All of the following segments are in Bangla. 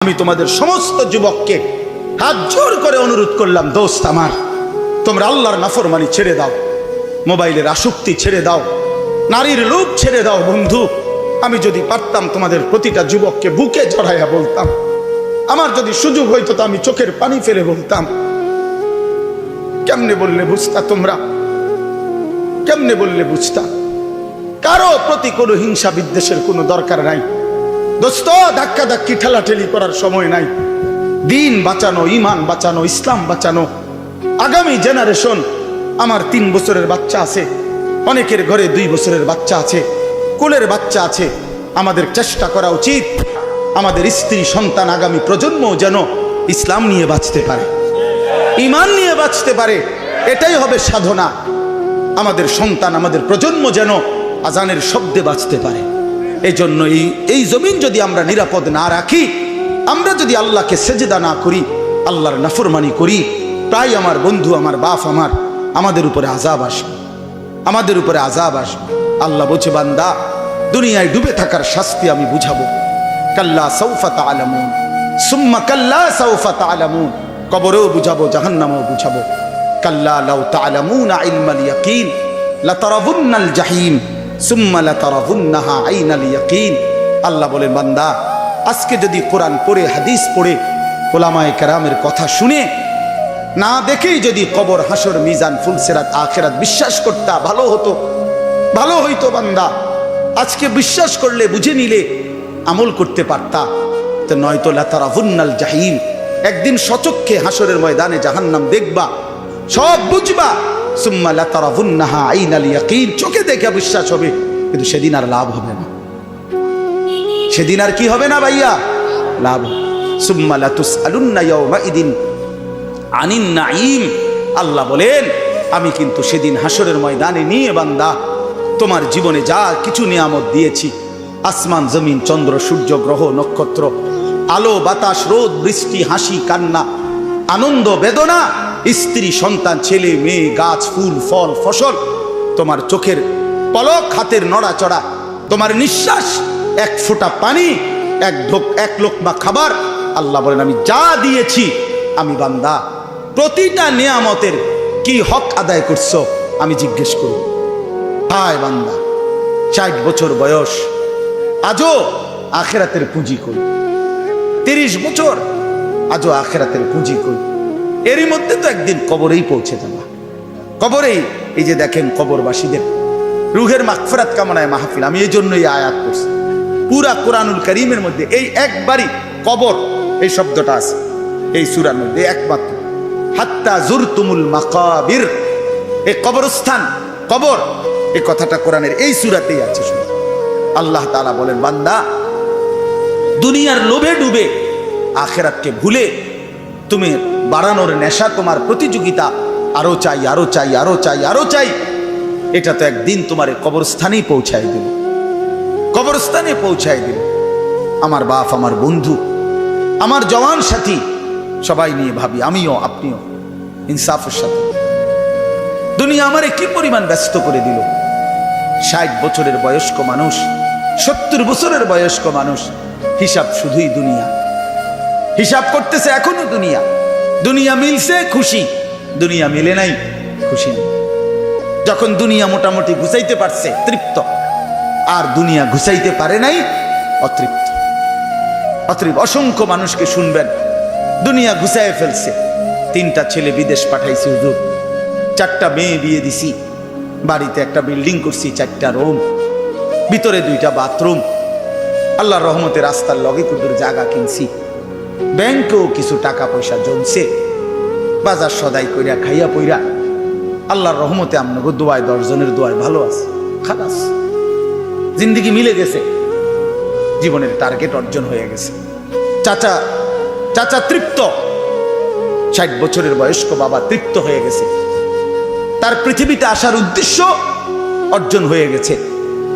আমি তোমাদের সমস্ত যুবককে হাত জোর করে অনুরোধ করলাম, দোস্ত আমার, তোমরা আল্লাহর নাফরমানি ছেড়ে দাও, মোবাইলের আসক্তি ছেড়ে দাও, নারীর লোভ ছেড়ে দাও। বন্ধু, আমি যদি পারতাম তোমাদের প্রতিটা যুবককে বুকে জড়াইয়া বলতাম, আমার যদি সুযোগ হইতো তো আমি চোখের পানি ফেলে বলতাম। কেমনে বললে বুঝতা তোমরা? কেমনে বললে বুঝতা? কারো প্রতি কোনো হিংসা বিদ্বেষের কোনো দরকার নাই দোস্ত। ধাক্কা ধাক্কি ঠেলাঠেলি করার সময় নাই। দিন বাঁচানো, ইমান বাঁচানো, ইসলাম বাঁচানো, আগামী জেনারেশন। আমার 3 বছরের বাচ্চা আছে, অনেকের ঘরে 2 বছরের বাচ্চা আছে, কোলের বাচ্চা আছে। আমাদের চেষ্টা করা উচিত আমাদের স্ত্রী সন্তান আগামী প্রজন্ম যেন ইসলাম নিয়ে বাঁচতে পারে, ইমান নিয়ে বাঁচতে পারে। এটাই হবে সাধনা। আমাদের সন্তান, আমাদের প্রজন্ম যেন আজানের শব্দে বাঁচতে পারে। এই জন্য এই জমিন যদি আমরা নিরাপদ না রাখি, আমরা যদি আল্লাহকে সেজদা না করি, আল্লাহর নাফরমানি করি, প্রায় আমার বন্ধু, আমার বাপ, আমাদের উপরে আযাব আসবে, আমাদের উপরে আযাব আসবে। আল্লাহ বলছে, বান্দা, দুনিয়ায় ডুবে থাকার শাস্তি আমি বুঝাবো। কাল্লা সাউফা তা'লামুন সুম্মা কাল্লা সাউফা তা'লামুন। কবরেও বুঝাবো, জাহান্নামেও বুঝাবো। কাল্লা লাউ তা'লামুনা ইলমাল ইয়াকিন লাতারাবুন্নাল জাহিম সুম্মা লাতারাবুন্নাহা আইনাল ইয়াকিন। আল্লাহ বলেন, বান্দা, আজকে যদি কোরআন পড়ে, হাদিস পড়ে, উলামায়ে কেরামের কথা শুনে, না দেখেই যদি কবর, হাসর, মিজান, ফুলসিরাত, আখিরাত বিশ্বাস করতা, ভালো হতো, ভালো হইতো। বান্দা, আজকে বিশ্বাস করলে, বুঝে নিলে, আমল করতে পারতা। তো নয়তো লাতারাবুন্নাল জাহিম, একদিন সচক্ষে হাসরের ময়দানে জাহান্নাম দেখবা, সব বুঝবা। সুম্মা লাতারাবুন্নাহা আইনাল ইয়াকিন, চোখে দেখে বিশ্বাস হবে, কিন্তু সেদিন আর লাভ হবে না। সেদিন আর কি হবে না ভাইয়া? লাভ। সুম্মা লাতুসআলুন্না ইয়াওমাইদিন আনিন নাঈম। আল্লাহ বলেন, আমি কিন্তু সেদিন হাসরের ময়দানে নিয়ে বান্দা তোমার জীবনে যা কিছু নিয়ামত দিয়েছি, আসমান, জমিন, চন্দ্র, সূর্য, গ্রহ, নক্ষত্র, আলো, বাতাস, রোদ, বৃষ্টি, হাসি, কান্না, আনন্দ, বেদনা, স্ত্রী, সন্তান, ছেলে, মেয়ে, গাছ, ফুল, ফল, ফসল, তোমার চোখের পলক, হাতের নড়াচড়া, তোমার নিঃশ্বাস, এক ফোঁটা পানি, এক লোকমা খাবার। আল্লাহ বলেন, আমি যা দিয়েছি, আমি বান্দা প্রতিটা নিয়ামতের কি হক আদায় করছো আমি জিজ্ঞেস করব। হায় বান্দা, 60 বছর বয়স, আজও আখিরাতের পুঁজি করি। 30 বছর, আজও আখিরাতের পুঁজি করি। এরই মধ্যে তো একদিন কবরেই পৌঁছে যাবা। কবরেই, এই যে দেখেন কবরবাসীদের রুহের মাগফিরাত কামনায় মাহফিল। আমি এই জন্যই আয়াত করছি। পুরা কোরআনুল কারীমের মধ্যে এই একবারই কবর এই শব্দটা আছে এই সূরার মধ্যে একমাত্র। হাত্তা জুরতুমুল মাকাবির, এই কবরস্থান, কবর, এই কথাটা কোরআনের এই সূরাতেই আছে। আল্লাহ তাআলা বলেন, বান্দা, দুনিয়ার লোভে ডুবে আখিরাতকে ভুলে তুমি বাড়ানোর নেশা, তোমার প্রতিযোগিতা, আরো চাই, আরো চাই, আরো চাই, আরো চাই, এটা তো একদিন তোমার কবরস্থানেই পৌঁছায় দিল, কবরস্থানে পৌঁছায় দিল। আমার বাপ, আমার বন্ধু, আমার জওয়ান সাথী, সবাই নিয়ে ভাবি, আমিও, আপনিও ইনসাফের সাথে। দুনিয়া আমারে কি পরিমাণ ব্যস্ত করে দিল। 60 বছরের বয়স্ক মানুষ, 70 বছরের বয়স্ক মানুষ, হিসাব শুধুই দুনিয়া, হিসাব করতেছে এখনো দুনিয়া। দুনিয়া মিলছে খুশি, দুনিয়া মিলে নাই খুশি নেই। যখন দুনিয়া মোটামুটি ঘুষাইতে পারছে তৃপ্ত, আর দুনিয়া ঘুষাইতে পারে নাই অতৃপ্ত। অসংখ্য মানুষকে শুনবেন, দুনিয়া ঘুষাইয়ে ফেলছে। 3টা ছেলে বিদেশ পাঠাইছি হুজুর, 4টা মেয়ে বিয়ে দিছি, বাড়িতে একটা বিল্ডিং করছি, 4টা রুম, ভিতরে 2টা বাথরুম, আল্লাহর রহমতে রাস্তার লগে কুদুর জায়গা কিনছি, ব্যাংকেও কিছু টাকা পয়সা জমছে, বাজার সদাই কইরা খাইয়া পইরা আল্লাহর রহমতে আপনাকে দোয়ায়, 10 জনের দোয়ায় ভালো আছে, খালাস, জিন্দিগি মিলে গেছে, জীবনের টার্গেট অর্জন হয়ে গেছে। চাচা তৃপ্ত, 60 বছরের বয়স্ক বাবা তৃপ্ত হয়ে গেছে, তার পৃথিবীতে আসার উদ্দেশ্য অর্জন হয়ে গেছে।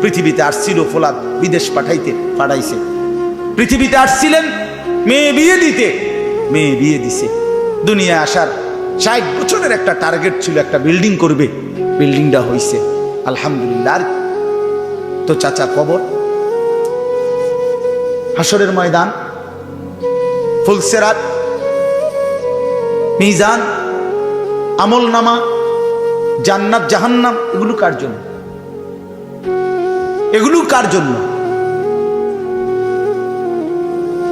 পৃথিবীতে আসছিল ফোলাদ বিদেশ পাঠাইছে, পৃথিবীতে আসছিলেন মেয়ে বিয়ে দিতে, মেয়ে বিয়ে দিছে। দুনিয়া আসার 60 বছরের একটা টার্গেট ছিল, একটা বিল্ডিং করবে, বিল্ডিংটা হইছে, আলহামদুলিল্লাহ। তো চাচা কবর, হাসরের ময়দান, ফুলসেরাত, মিজান, আমল নামা, জান্নাত জাহান্নাম, এগুলো কার জন্য? এগুলো কার জন্য?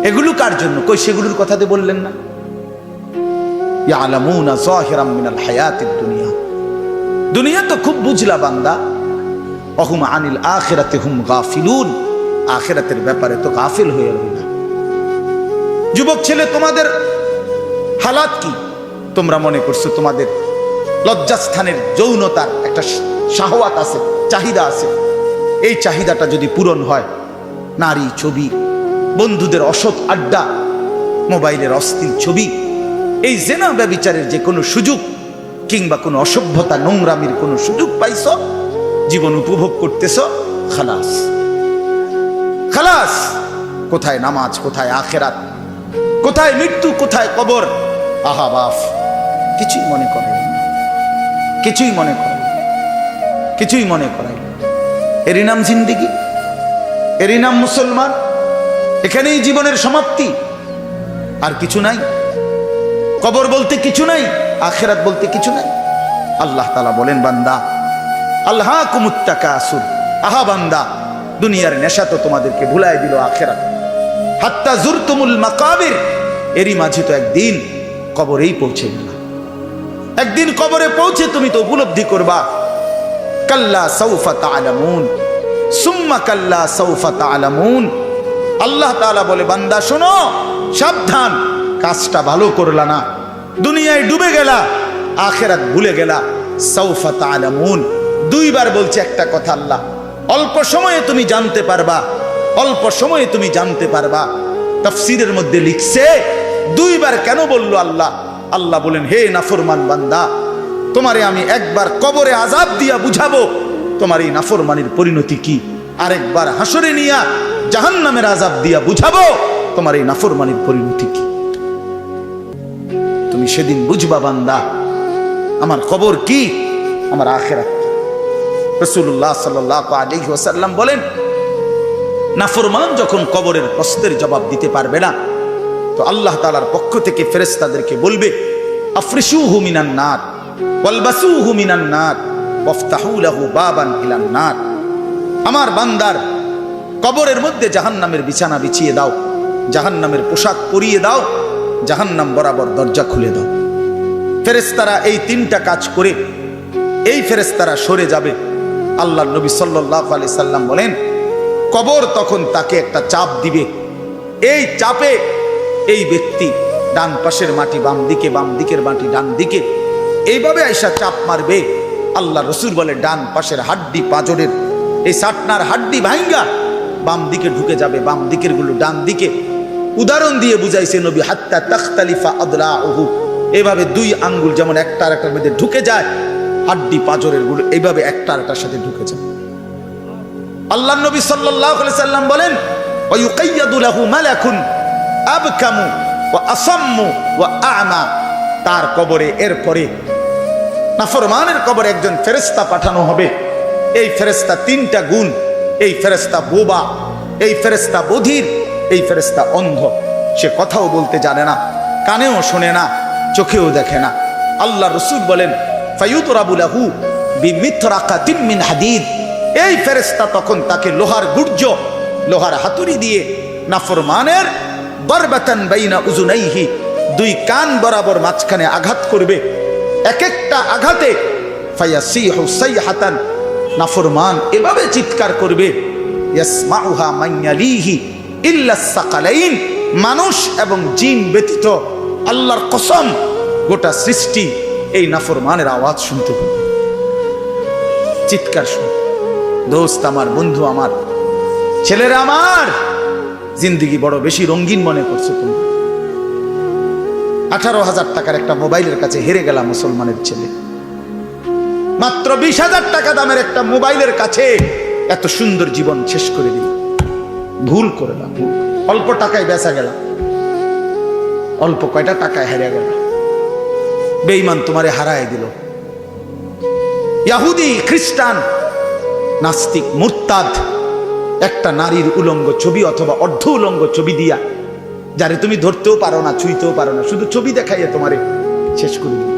এগুলো কার জন্য? কই সেগুলোর কথাতে বললেন না? ইয়ালামুনা যাহিরাম মিনাল হায়াতিদ দুনিয়া, দুনিয়া তো খুব বুঝলা বান্দা, ওহুম আনিল আখিরাতি হুম গাফিলুন, আখিরাতের ব্যাপারে তো গাফিল হয়ে রইল। যুবক ছেলে, তোমাদের হালাত কি? তোমরা মনে করছো তোমাদের লজ্জাস্থানের যৌনতার একটা শাহওয়াত আছে, চাহিদা আছে। এই চাহিদাটা যদি পূরণ হয়, নারী, ছবি, বন্ধুদের অসৎ আড্ডা, মোবাইলের অস্থির ছবি, এই জেনা ব্যভিচারের যে কোনো সুযোগ কিংবা কোনো অসভ্যতা নোংরামির কোনো সুযোগ পাইছ, জীবন উপভোগ করতেছ, খালাস খালাস। কোথায় নামাজ, কোথায় আখেরাত, কোথায় মৃত্যু, কোথায় কবর? আহা বাফ, কিছুই মনে করে না, কিছুই মনে করে, কিছুই মনে করে। এরই নাম জিন্দিগি, এরই নাম মুসলমান। এখানেই জীবনের সমাপ্তি, আর কিছু নাই। কবর বলতে কিছু নাই, আখেরাত বলতে কিছু নাই। আল্লাহ তাআলা বলেন, বান্দা আল্লাহকুমুত তাকাসুর, আহা বান্দা, দুনিয়ার নেশা তো তোমাদেরকে ভুলাই দিল আখেরাত। হাত্তা জুরতুমুল মাকাবির, এরই মাঝে তো একদিন কবরেই পৌঁছে গেলা। একদিন কবরে পৌঁছে তুমি তো উপলব্ধি করবা, কাল্লা সাউফা তা'লামুন সুম্মা কাল্লা সাউফা তা'লামুন। আল্লাহ তাআলা বলে, বান্দা শোনো, সাবধান, কাজটা ভালো করলা না, দুনিয়ায় ডুবে গেলা, আখেরাত ভুলে গেলা। সাউফা তা'লামুন, দুইবার বলছে একটা কথা আল্লাহ। অল্প সময়ে তুমি জানতে পারবা, অল্প সময়ে তুমি জানতে পারবা। তাফসীরের মধ্যে লিখছে দুইবার কেন বললো আল্লাহ? আল্লাহ বলেন, হে নাফরমান বান্দা, তোমারে আমি একবার কবরে আযাব দিয়া বুঝাবো তোমার এই নাফরমানির পরিণতি কি, আরেকবার হাসরে নিয়া জাহান্নামের আযাব দিয়া বুঝাবো তোমার এই নাফরমানির পরিণতি কি। তুমি সেদিন বুঝবা বান্দা, আমার কবর কি, আমার আখিরাত। রাসূলুল্লাহ সাল্লাল্লাহু আলাইহি ওয়াসাল্লাম বলেন, নাফরমান যখন কবরের প্রশ্নের জবাব দিতে পারবে না, তো আল্লাহ তাআলার পক্ষ থেকে ফেরেশতাদেরকে বলবে, আফরিশুহু মিনান নার ওয়ালবাসুহু মিনান নার ওয়াফতাহু লাহু বাবান ইলান নার। আমার বান্দার কবরের মধ্যে জাহান্নামের বিছানা বিছিয়ে দাও, জাহান্নামের পোশাক পরিয়ে দাও, জাহান্নাম বরাবর দরজা খুলে দাও। ফেরেশতারা এই তিনটা কাজ করে এই ফেরেশতারা সরে যাবে। আল্লাহর নবী সাল্লাল্লাহু আলাইহি সাল্লাম বলেন, কবর তখন তাকে একটা চাপ দিবে, এই চাপে এই ব্যক্তি ডান পাশের মাটি বাম দিকে, বাম দিকের মাটি ডান দিকে, এইভাবে আইসা চাপ মারবে। আল্লাহ রসুল বলে, ডান পাশের হাড্ডি পাঁজরের এই সাটনার হাড্ডি ভাঙ্গা বাম দিকে ঢুকে যাবে, বাম দিকের গুলো ডান দিকে। উদাহরণ দিয়ে বুঝাইছে নবী, হাত্তা তাখতালিফা আদলাউহু, এইভাবে দুই আঙ্গুল যেমন একটা আর একটার মধ্যে ঢুকে যায়, হাড্ডি পাঁজরের গুলো এইভাবে একটা আর একটার সাথে ঢুকে যায়। আল্লাহ নবী সাল্লাল্লাহু আলাইহি সাল্লাম বলেন, ওয়া ইউকাইয়াদু লাহু মালাকুন আবকামু ওয়া আসাম্মু ওয়া আ'মা। তার কবরে এরপরে নাফরমানের কবরে একজন ফেরেশতা পাঠানো হবে। এই ফেরেশতা তিনটা গুণ, এই ফেরেশতা বোবা, এই ফেরেশতা বধির, এই ফেরেশতা অন্ধ। সে কথাও বলতে জানে না, কানেও শোনে না, চোখেও দেখে না। আল্লাহ রাসূল বলেন, ফায়ুদরাবু লাহু বিমিথরাকাতিন মিন হাদিদ। এই ফেরেশতা তখন তাকে লোহার গুর্জ, লোহার হাতুড়ি দিয়ে নাফরমানের দরবাতান বাইনা উযুনাইহি, দুই কান বরাবর মাঝখানে আঘাত করবে। এক একটা আঘাতে ফায়াসিহু সাইহাতান, নাফরমান এভাবে চিৎকার করবে, ইয়াসমাউহা মান ইয়ালিহি ইল্লা সাকালাইন, মানুষ এবং জিন ব্যতীত আল্লাহর কসম গোটা সৃষ্টি এই নাফরমানের আওয়াজ শুনতে পাবে, চিৎকার শুনতে। দোস্ত আমার, বন্ধু আমার, ছেলেরা আমার, জিন্দিগি বড় বেশি রঙিন মনে করছো তুমি। 18,000 টাকার একটা মোবাইলের কাছে হেরে গেলাম মুসলমানের ছেলে। মাত্র 20,000 টাকা দামের একটা মোবাইলের কাছে এত সুন্দর জীবন শেষ করে দিল। ভুল করে না, ভুল। অল্প টাকায় বেচা গেলাম, অল্প কয়টা টাকায় হেরে গেল। বেঈমান তোমারে হারায় দিল। ইহুদি, খ্রিস্টান, নাস্তিক, মুরতাদ একটা নারীর উলঙ্গ ছবি অথবা অর্ধ উলঙ্গ ছবি দিয়া যারে তুমি ধরতেও পারো না, ছুঁইতেও পারো না, শুধু ছবি দেখাইয়ে তোমারে শেষ করে দিবে।